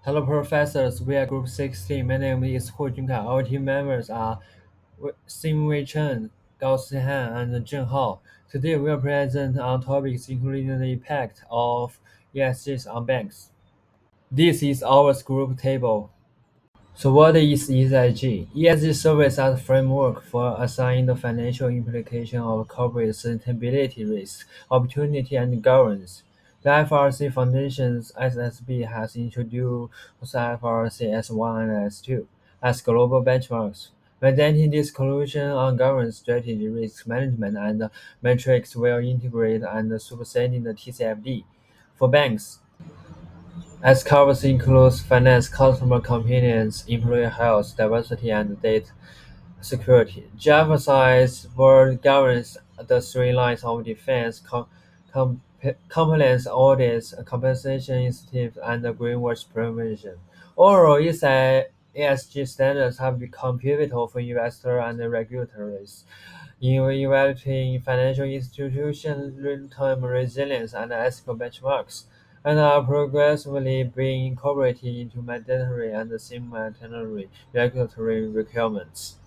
Hello, professors. We are Group 16. My name is Hu Junkai. Our team members are Xinwei Chen, Gao Sihan, and Zheng Hao. Today, we are present on topics including the impact of ESGs on banks. This is our group table. So what is ESG? ESG serves as a framework for assigning the financial implication of corporate sustainability risks, opportunity, and governance. The FRC Foundation's SSB has introduced FRC S1 and S2 as global benchmarks. Validating this conclusion on governance strategy, risk management, and metrics will integrate and superseding the TCFD. For banks, as covers includes finance, customer convenience, employee health, diversity, and data security. Java size word governs the three lines of defense: compliance audits, compensation incentives, and greenwash prevention. Overall, ESG standards have become pivotal for investors and regulators in evaluating financial institutions' long-term resilience and ethical benchmarks, and are progressively being incorporated into mandatory and semi-mandatory regulatory requirements.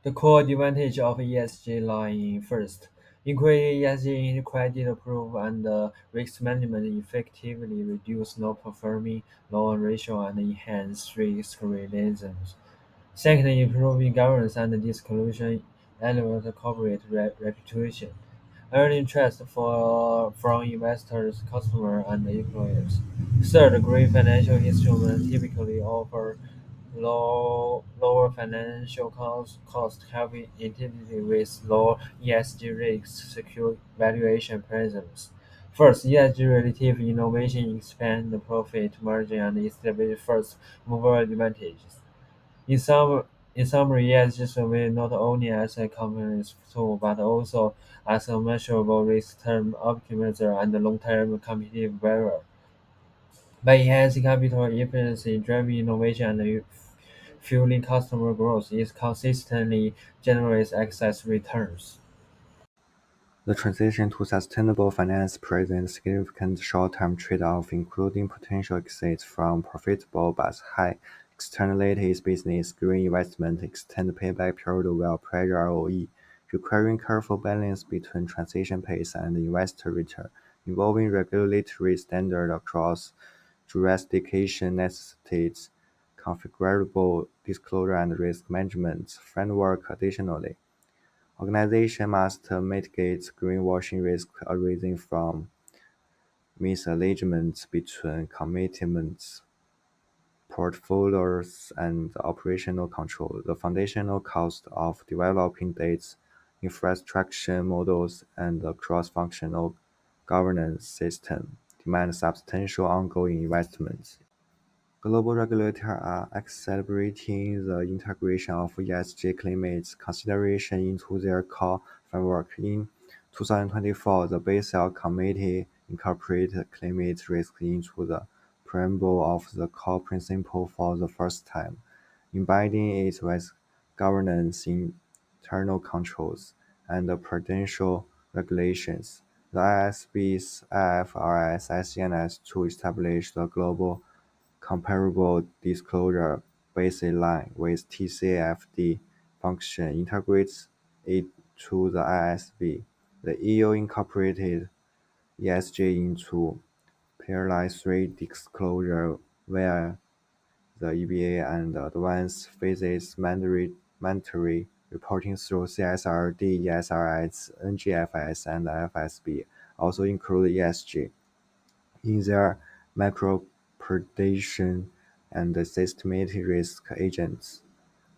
The core advantage of ESG lie in first, increasing ESG in credit approval and risk management effectively reduce non-performing loan ratio and enhance risk resilience. Second, improving governance and disclosure elevate corporate reputation, earning trust from investors, customers, and employers. Third, green financial instruments typically offer lower financial cost, helping entities with low ESG risks secure valuation presence. First, ESG relative innovation expand the profit margin and establish first mover advantages. In some in summary, ESG survey not only as a company's tool but also as a measurable risk-term optimizer and long-term competitive barrier. By enhancing capital efficiency, driving innovation, and fueling customer growth, it consistently generates excess returns. The transition to sustainable finance presents significant short-term trade-offs, including potential exits from profitable but high externalities business. Green investment extend payback period while pressure ROE, requiring careful balance between transition pace and investor return, involving regulatory standards across jurisdiction necessitates configurable disclosure and risk management framework. Additionally, organizations must mitigate greenwashing risk arising from misalignment between commitments, portfolios, and operational control. The foundational cost of developing data infrastructure models and a cross-functional governance system demand substantial ongoing investments. Global regulators are accelerating the integration of ESG climate consideration into their core framework. In 2024, the Basel Committee incorporated climate risk into the preamble of the core principle for the first time, embedding it with governance, internal controls, and prudential regulations. The ISB's IFRS SENS to establish the global comparable disclosure baseline with TCFD function integrates it to the ISB. The EU incorporated ESG into Pillar 3 disclosure via the EBA and advanced phases mandatory reporting through CSRD, ESRS, NGFS, and FSB also include ESG in their macro-predation and systematic risk agents.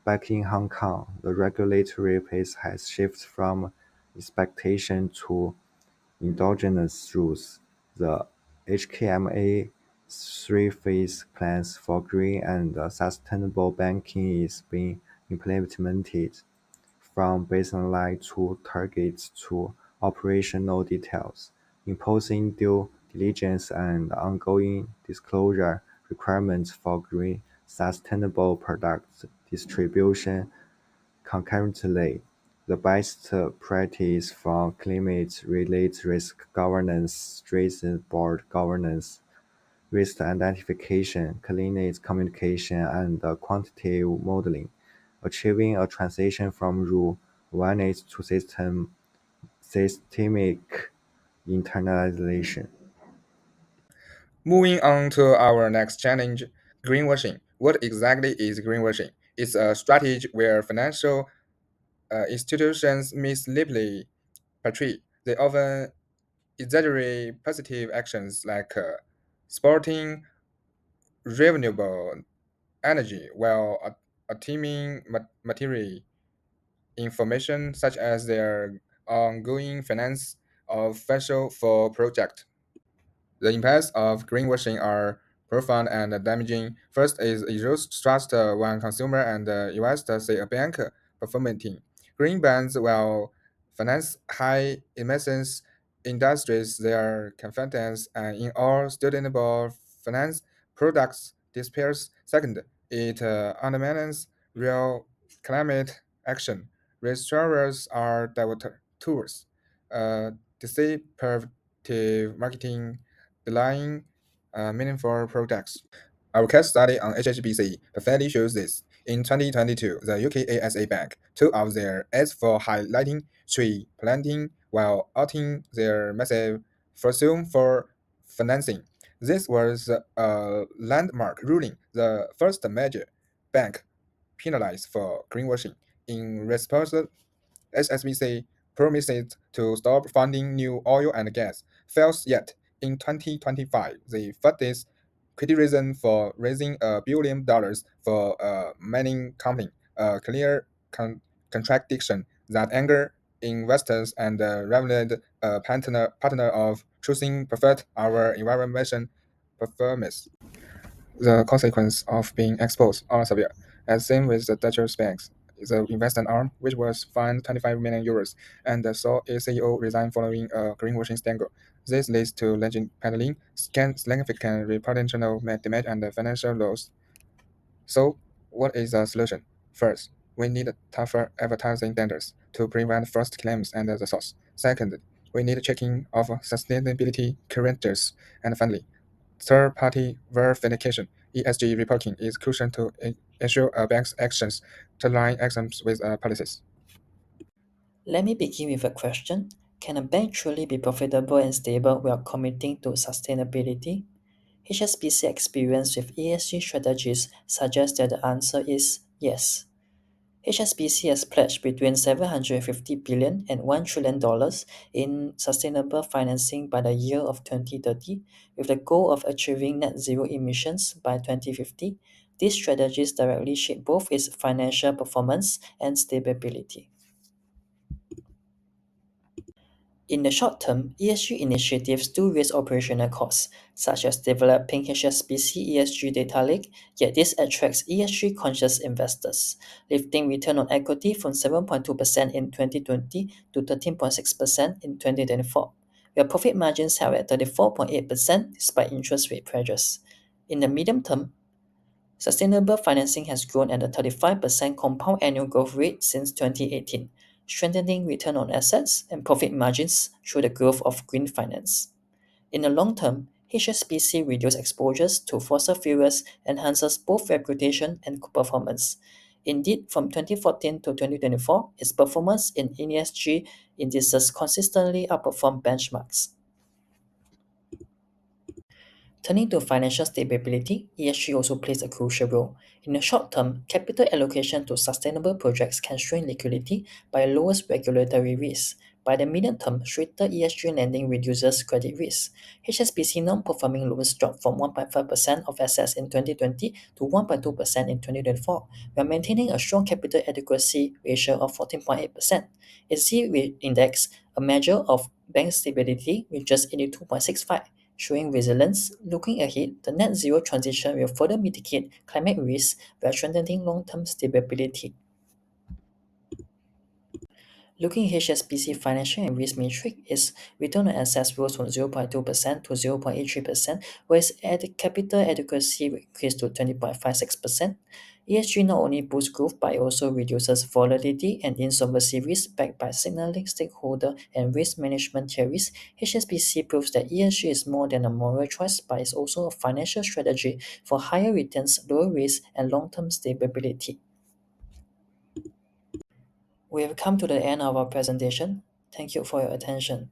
Back in Hong Kong, the regulatory pace has shifted from expectation to endogenous rules. The HKMA three-phase plans for green and sustainable banking is being implemented from baseline to targets to operational details, imposing due diligence and ongoing disclosure requirements for green, sustainable product distribution concurrently. The best practice for climate-related risk governance strengthens board governance, risk identification, clinical communication, and quantitative modeling, achieving a transition from rule awareness to systemic internalization. Moving on to our next challenge, greenwashing. What exactly is greenwashing? It's a strategy where financial institutions misleadingly portray. They often exaggerate positive actions like sporting renewable energy while obtaining material information such as their ongoing finance of financial for project. The impacts of greenwashing are profound and damaging. First is erodes trust when consumer and investors see a bank performing green bonds will finance high emissions industries. Their confidence in all sustainable finance products disappears. Second, it undermines real climate action. Restorers are diverter tools. Deceptive marketing delaying meaningful products. Our case study on HSBC perfectly shows this. In 2022, the UK ASA Bank took out their ads for highlighting tree planting while outing their massive fossum for financing. This was a landmark ruling, the first major bank penalized for greenwashing. In response, HSBC promised to stop funding new oil and gas fields yet. In 2025, they faced criticism for raising $1 billion for a mining company, a clear contradiction that anger investors and revealed a partner of choosing perfect our environmental performance. The consequences of being exposed are severe, as same with the Deutsche Bank. The investment arm, which was fined 25 million euros, and saw its CEO resign following a greenwashing scandal. This leads to legend peddling, significant reputational damage, and financial loss. So, what is the solution? First, we need tougher advertising standards to prevent false claims and the source. Second, we need checking of sustainability credentials. And finally, third-party verification (ESG) reporting is crucial to ensure a bank's actions align actions with policies. Let me begin with a question. Can a bank truly be profitable and stable while committing to sustainability? HSBC experience with ESG strategies suggests that the answer is yes. HSBC has pledged between 750 billion and $1 trillion in sustainable financing by the year of 2030, with the goal of achieving net zero emissions by 2050. These strategies directly shape both its financial performance and stability. In the short term, ESG initiatives do raise operational costs, such as developing HSBC ESG data lake, yet this attracts ESG-conscious investors, lifting return on equity from 7.2% in 2020 to 13.6% in 2024, where profit margins held at 34.8% despite interest rate pressures. In the medium term, sustainable financing has grown at a 35% compound annual growth rate since 2018, strengthening return on assets and profit margins through the growth of green finance. In the long term, HSBC reduces exposures to fossil fuels, enhances both reputation and performance. Indeed, from 2014 to 2024, its performance in ESG indices consistently outperformed benchmarks. Turning to financial stability, ESG also plays a crucial role. In the short term, capital allocation to sustainable projects can strain liquidity but lowers regulatory risk. By the medium term, stricter ESG lending reduces credit risk. HSBC non-performing loans dropped from 1.5% of assets in 2020 to 1.2% in 2024, while maintaining a strong capital adequacy ratio of 14.8%. Its C index, a measure of bank stability, reaches 82.65, showing resilience. Looking ahead, the net zero transition will further mitigate climate risks while strengthening long-term stability. Looking at HSBC financial and risk metric, its return on assets rose from 0.2% to 0.83%, whereas capital adequacy increased to 20.56%. ESG not only boosts growth but it also reduces volatility and insolvency risk backed by signaling stakeholder and risk management theories. HSBC proves that ESG is more than a moral choice but is also a financial strategy for higher returns, lower risk, and long-term stability. We have come to the end of our presentation. Thank you for your attention.